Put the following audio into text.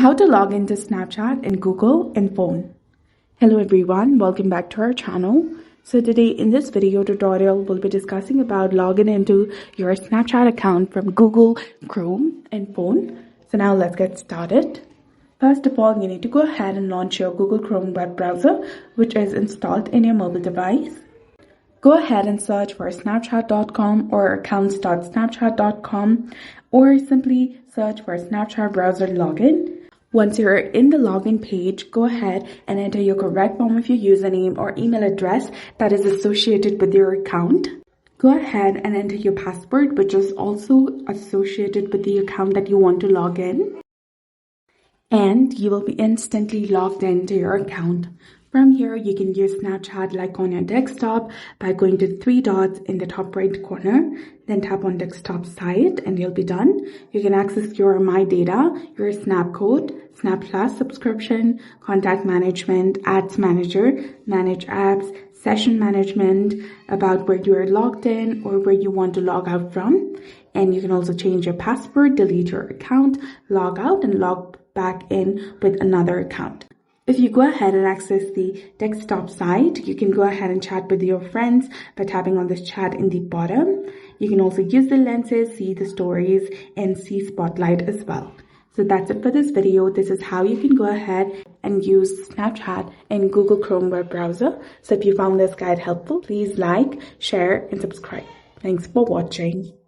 How to log into Snapchat in Google and phone. Hello everyone, welcome back to our channel. So today in this video tutorial, we'll be discussing about logging into your Snapchat account from Google Chrome and phone. So now let's get started. First of all, you need to go ahead and launch your Google Chrome web browser, which is installed in your mobile device. Go ahead and search for snapchat.com or accounts.snapchat.com, or simply search for Snapchat browser login. Once you're in the login page, go ahead and enter your correct form of your username or email address that is associated with your account. Go ahead and enter your password, which is also associated with the account that you want to log in. And you will be instantly logged into your account. From here, you can use Snapchat like on your desktop by going to three dots in the top right corner, then tap on desktop side and you'll be done. You can access your My Data, your Snap Code, Snap Plus subscription, contact management, ads manager, manage apps, session management, about where you are logged in or where you want to log out from. And you can also change your password, delete your account, log out and log back in with another account. If you go ahead and access the desktop side, you can go ahead and chat with your friends by tapping on this chat in the bottom. You can also use the lenses, see the stories, and see Spotlight as well. So that's it for this video. This is how you can go ahead and use Snapchat in Google Chrome web browser. So if you found this guide helpful, please like, share, and subscribe. Thanks for watching.